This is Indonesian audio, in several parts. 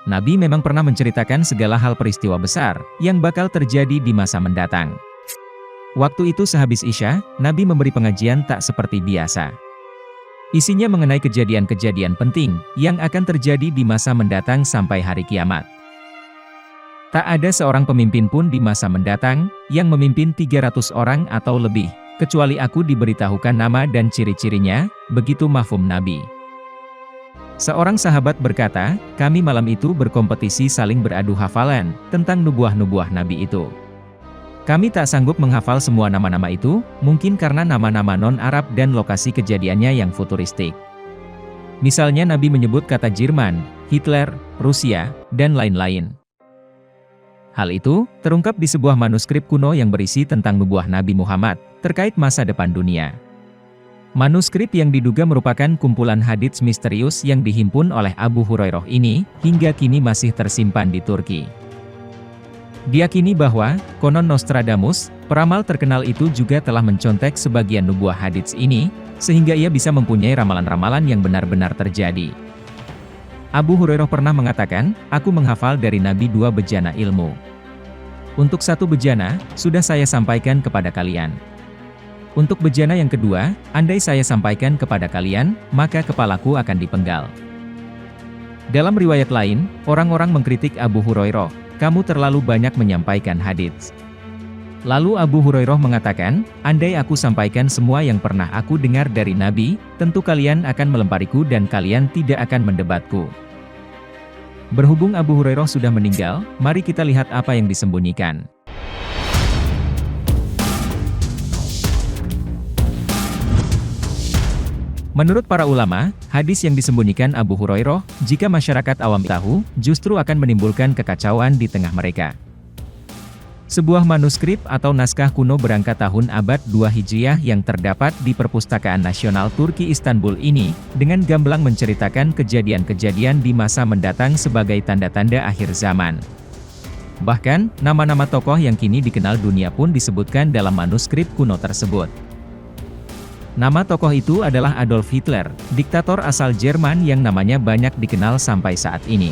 Nabi memang pernah menceritakan segala hal peristiwa besar yang bakal terjadi di masa mendatang. Waktu itu sehabis Isya, Nabi memberi pengajian tak seperti biasa. Isinya mengenai kejadian-kejadian penting yang akan terjadi di masa mendatang sampai hari kiamat. Tak ada seorang pemimpin pun di masa mendatang yang memimpin 300 orang atau lebih, kecuali aku diberitahukan nama dan ciri-cirinya, begitu mafhum Nabi. Seorang sahabat berkata, kami malam itu berkompetisi saling beradu hafalan tentang nubuah-nubuah Nabi itu. Kami tak sanggup menghafal semua nama-nama itu, mungkin karena nama-nama non-Arab dan lokasi kejadiannya yang futuristik. Misalnya Nabi menyebut kata Jerman, Hitler, Rusia, dan lain-lain. Hal itu terungkap di sebuah manuskrip kuno yang berisi tentang nubuah Nabi Muhammad terkait masa depan dunia. Manuskrip yang diduga merupakan kumpulan hadits misterius yang dihimpun oleh Abu Hurairah ini hingga kini masih tersimpan di Turki. Diyakini bahwa, konon Nostradamus, peramal terkenal itu juga telah mencontek sebagian nubuah hadits ini, sehingga ia bisa mempunyai ramalan-ramalan yang benar-benar terjadi. Abu Hurairah pernah mengatakan, aku menghafal dari Nabi 2 bejana ilmu. Untuk 1 bejana, sudah saya sampaikan kepada kalian. Untuk bejana yang kedua, andai saya sampaikan kepada kalian, maka kepalaku akan dipenggal. Dalam riwayat lain, orang-orang mengkritik Abu Hurairah, kamu terlalu banyak menyampaikan hadits. Lalu Abu Hurairah mengatakan, andai aku sampaikan semua yang pernah aku dengar dari Nabi, tentu kalian akan melempariku dan kalian tidak akan mendebatku. Berhubung Abu Hurairah sudah meninggal, mari kita lihat apa yang disembunyikan. Menurut para ulama, hadis yang disembunyikan Abu Hurairah, jika masyarakat awam tahu, justru akan menimbulkan kekacauan di tengah mereka. Sebuah manuskrip atau naskah kuno berangkat tahun abad 2 Hijriah yang terdapat di Perpustakaan Nasional Turki Istanbul ini, dengan gamblang menceritakan kejadian-kejadian di masa mendatang sebagai tanda-tanda akhir zaman. Bahkan, nama-nama tokoh yang kini dikenal dunia pun disebutkan dalam manuskrip kuno tersebut. Nama tokoh itu adalah Adolf Hitler, diktator asal Jerman yang namanya banyak dikenal sampai saat ini.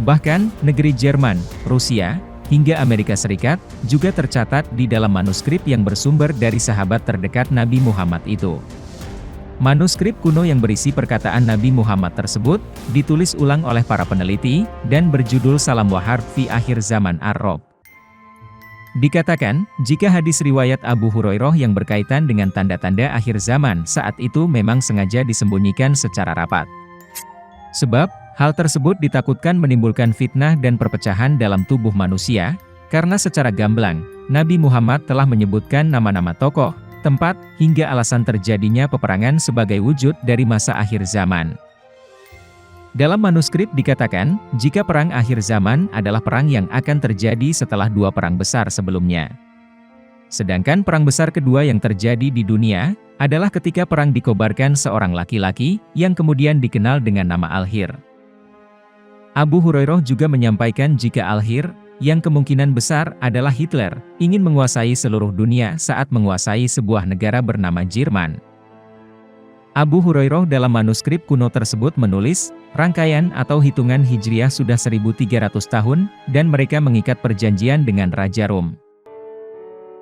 Bahkan, negeri Jerman, Rusia, hingga Amerika Serikat, juga tercatat di dalam manuskrip yang bersumber dari sahabat terdekat Nabi Muhammad itu. Manuskrip kuno yang berisi perkataan Nabi Muhammad tersebut, ditulis ulang oleh para peneliti, dan berjudul Salam Wahar fi Akhir Zaman Ar-Rob. Dikatakan, jika hadis riwayat Abu Hurairah yang berkaitan dengan tanda-tanda akhir zaman saat itu memang sengaja disembunyikan secara rapat. Sebab, hal tersebut ditakutkan menimbulkan fitnah dan perpecahan dalam tubuh manusia, karena secara gamblang, Nabi Muhammad telah menyebutkan nama-nama tokoh, tempat, hingga alasan terjadinya peperangan sebagai wujud dari masa akhir zaman. Dalam manuskrip dikatakan, jika perang akhir zaman adalah perang yang akan terjadi setelah 2 perang besar sebelumnya. Sedangkan perang besar kedua yang terjadi di dunia, adalah ketika perang dikobarkan seorang laki-laki, yang kemudian dikenal dengan nama Al-Hir. Abu Hurairah juga menyampaikan jika Al-Hir, yang kemungkinan besar adalah Hitler, ingin menguasai seluruh dunia saat menguasai sebuah negara bernama Jerman. Abu Hurairah dalam manuskrip kuno tersebut menulis, rangkaian atau hitungan Hijriah sudah 1300 tahun, dan mereka mengikat perjanjian dengan Raja Rom.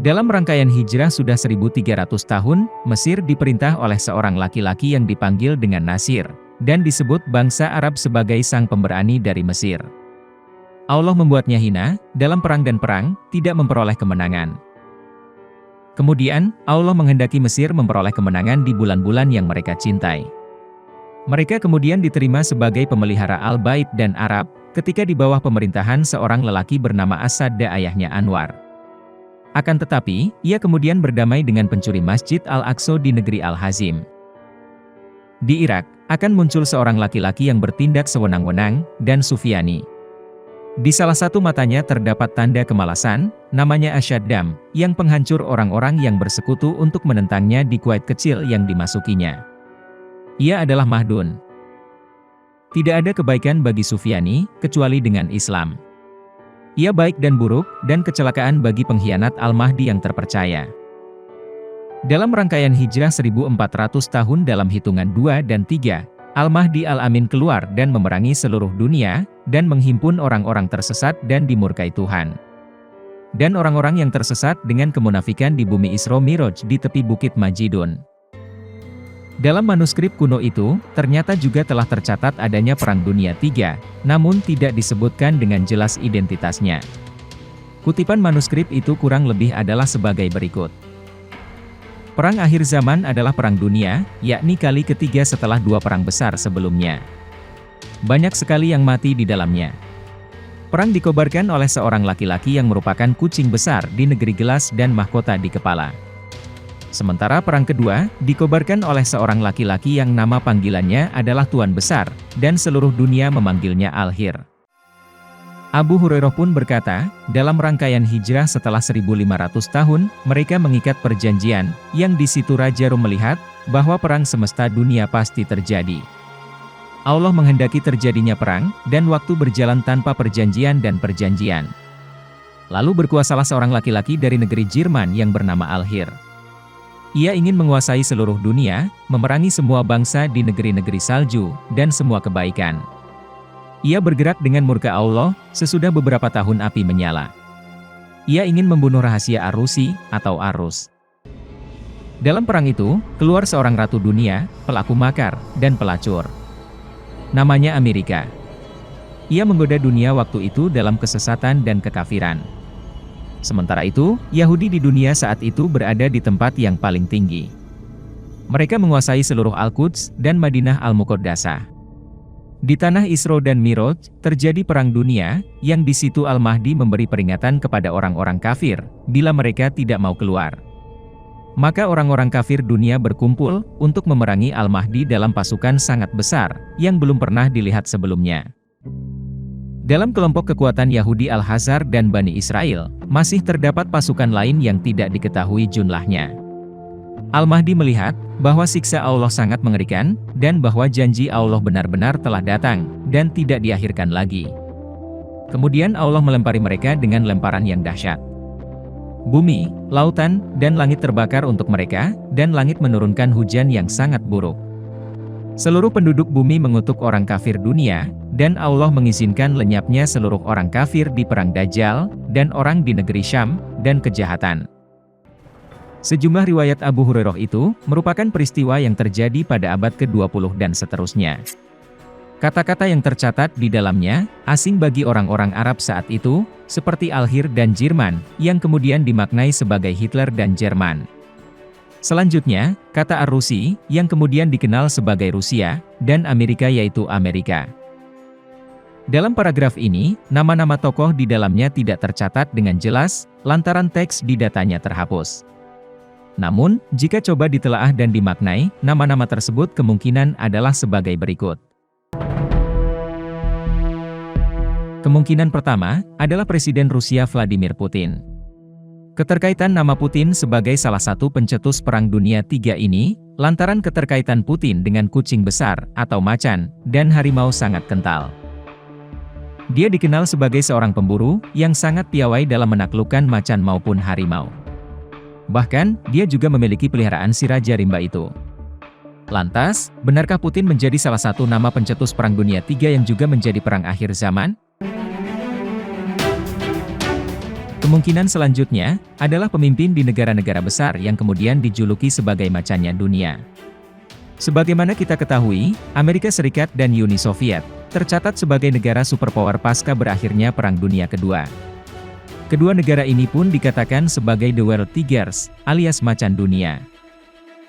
Dalam rangkaian hijrah sudah 1300 tahun, Mesir diperintah oleh seorang laki-laki yang dipanggil dengan Nasir, dan disebut bangsa Arab sebagai sang pemberani dari Mesir. Allah membuatnya hina, dalam perang dan perang, tidak memperoleh kemenangan. Kemudian, Allah menghendaki Mesir memperoleh kemenangan di bulan-bulan yang mereka cintai. Mereka kemudian diterima sebagai pemelihara Al-Bait dan Arab, ketika di bawah pemerintahan seorang lelaki bernama As-Sadda ayahnya Anwar. Akan tetapi, ia kemudian berdamai dengan pencuri Masjid Al-Aqsa di negeri Al-Hazim. Di Irak, akan muncul seorang laki-laki yang bertindak sewenang-wenang, dan Sufyani. Di salah satu matanya terdapat tanda kemalasan, namanya Asyaddam, yang penghancur orang-orang yang bersekutu untuk menentangnya di Kuwait kecil yang dimasukinya. Ia adalah Mahdun. Tidak ada kebaikan bagi Sufyani, kecuali dengan Islam. Ia baik dan buruk, dan kecelakaan bagi pengkhianat Al-Mahdi yang terpercaya. Dalam rangkaian hijrah 1400 tahun dalam hitungan 2 dan 3, Al-Mahdi Al-Amin keluar dan memerangi seluruh dunia, dan menghimpun orang-orang tersesat dan dimurkai Tuhan. Dan orang-orang yang tersesat dengan kemunafikan di bumi Isra Miraj di tepi Bukit Majidun. Dalam manuskrip kuno itu, ternyata juga telah tercatat adanya Perang Dunia III, namun tidak disebutkan dengan jelas identitasnya. Kutipan manuskrip itu kurang lebih adalah sebagai berikut. Perang akhir zaman adalah perang dunia, yakni kali ketiga setelah dua perang besar sebelumnya. Banyak sekali yang mati di dalamnya. Perang dikobarkan oleh seorang laki-laki yang merupakan kucing besar di negeri gelas dan mahkota di kepala. Sementara perang kedua, dikobarkan oleh seorang laki-laki yang nama panggilannya adalah Tuan Besar, dan seluruh dunia memanggilnya Al-Hir. Abu Hurairah pun berkata, dalam rangkaian hijrah setelah 1500 tahun, mereka mengikat perjanjian, yang di situ Raja Rum melihat, bahwa perang semesta dunia pasti terjadi. Allah menghendaki terjadinya perang, dan waktu berjalan tanpa perjanjian dan perjanjian. Lalu berkuasalah seorang laki-laki dari negeri Jerman yang bernama Al-Hir. Ia ingin menguasai seluruh dunia, memerangi semua bangsa di negeri-negeri salju, dan semua kebaikan. Ia bergerak dengan murka Allah, sesudah beberapa tahun api menyala. Ia ingin membunuh rahasia Arusi, atau Arus. Dalam perang itu, keluar seorang ratu dunia, pelaku makar, dan pelacur. Namanya Amerika. Ia menggoda dunia waktu itu dalam kesesatan dan kekafiran. Sementara itu, Yahudi di dunia saat itu berada di tempat yang paling tinggi. Mereka menguasai seluruh Al-Quds dan Madinah Al-Muqaddasah. Di tanah Isra dan Miraj, terjadi perang dunia, yang di situ Al-Mahdi memberi peringatan kepada orang-orang kafir, bila mereka tidak mau keluar. Maka orang-orang kafir dunia berkumpul, untuk memerangi Al-Mahdi dalam pasukan sangat besar, yang belum pernah dilihat sebelumnya. Dalam kelompok kekuatan Yahudi Al-Hazar dan Bani Israel, masih terdapat pasukan lain yang tidak diketahui jumlahnya. Al-Mahdi melihat, bahwa siksa Allah sangat mengerikan, dan bahwa janji Allah benar-benar telah datang, dan tidak diakhirkan lagi. Kemudian Allah melempari mereka dengan lemparan yang dahsyat. Bumi, lautan, dan langit terbakar untuk mereka, dan langit menurunkan hujan yang sangat buruk. Seluruh penduduk bumi mengutuk orang kafir dunia, dan Allah mengizinkan lenyapnya seluruh orang kafir di perang Dajjal, dan orang di negeri Syam, dan kejahatan. Sejumlah riwayat Abu Hurairah itu, merupakan peristiwa yang terjadi pada abad ke-20 dan seterusnya. Kata-kata yang tercatat di dalamnya, asing bagi orang-orang Arab saat itu, seperti Al-Hir dan Jerman, yang kemudian dimaknai sebagai Hitler dan Jerman. Selanjutnya, kata Ar-Rusi, yang kemudian dikenal sebagai Rusia, dan Amerika yaitu Amerika. Dalam paragraf ini, nama-nama tokoh di dalamnya tidak tercatat dengan jelas, lantaran teks di datanya terhapus. Namun, jika coba ditelaah dan dimaknai, nama-nama tersebut kemungkinan adalah sebagai berikut. Kemungkinan pertama, adalah Presiden Rusia Vladimir Putin. Keterkaitan nama Putin sebagai salah satu pencetus Perang Dunia III ini, lantaran keterkaitan Putin dengan kucing besar, atau macan, dan harimau sangat kental. Dia dikenal sebagai seorang pemburu, yang sangat piawai dalam menaklukkan macan maupun harimau. Bahkan, dia juga memiliki peliharaan si Raja Rimba itu. Lantas, benarkah Putin menjadi salah satu nama pencetus Perang Dunia III yang juga menjadi perang akhir zaman? Kemungkinan selanjutnya, adalah pemimpin di negara-negara besar yang kemudian dijuluki sebagai macannya dunia. Sebagaimana kita ketahui, Amerika Serikat dan Uni Soviet, tercatat sebagai negara superpower pasca berakhirnya Perang Dunia Kedua. Kedua negara ini pun dikatakan sebagai The World Tigers, alias macan dunia.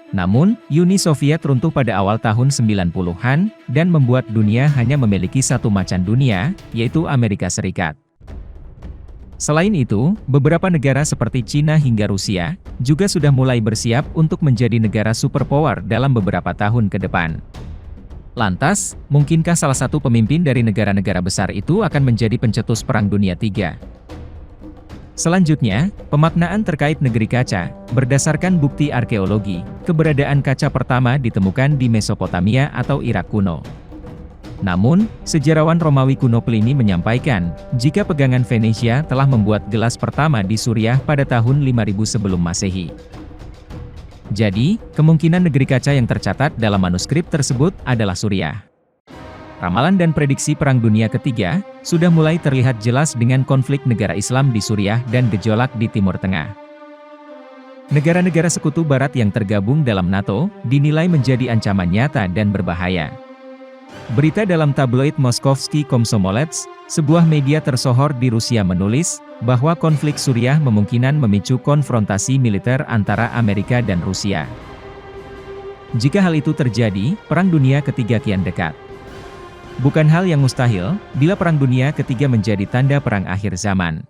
Namun, Uni Soviet runtuh pada awal tahun 90-an, dan membuat dunia hanya memiliki satu macan dunia, yaitu Amerika Serikat. Selain itu, beberapa negara seperti Cina hingga Rusia, juga sudah mulai bersiap untuk menjadi negara superpower dalam beberapa tahun ke depan. Lantas, mungkinkah salah satu pemimpin dari negara-negara besar itu akan menjadi pencetus Perang Dunia III? Selanjutnya, pemaknaan terkait negeri kaca, berdasarkan bukti arkeologi, keberadaan kaca pertama ditemukan di Mesopotamia atau Irak kuno. Namun, sejarawan Romawi kuno Pliny menyampaikan, jika pegangan Venesia telah membuat gelas pertama di Suriah pada tahun 5000 sebelum Masehi. Jadi, kemungkinan negeri kaca yang tercatat dalam manuskrip tersebut adalah Suriah. Ramalan dan prediksi Perang Dunia Ketiga sudah mulai terlihat jelas dengan konflik negara Islam di Suriah dan gejolak di Timur Tengah. Negara-negara sekutu Barat yang tergabung dalam NATO dinilai menjadi ancaman nyata dan berbahaya. Berita dalam tabloid Moskovsky Komsomolets, sebuah media tersohor di Rusia menulis bahwa konflik Suriah memungkinkan memicu konfrontasi militer antara Amerika dan Rusia. Jika hal itu terjadi, Perang Dunia Ketiga kian dekat. Bukan hal yang mustahil, bila Perang Dunia Ketiga menjadi tanda perang akhir zaman.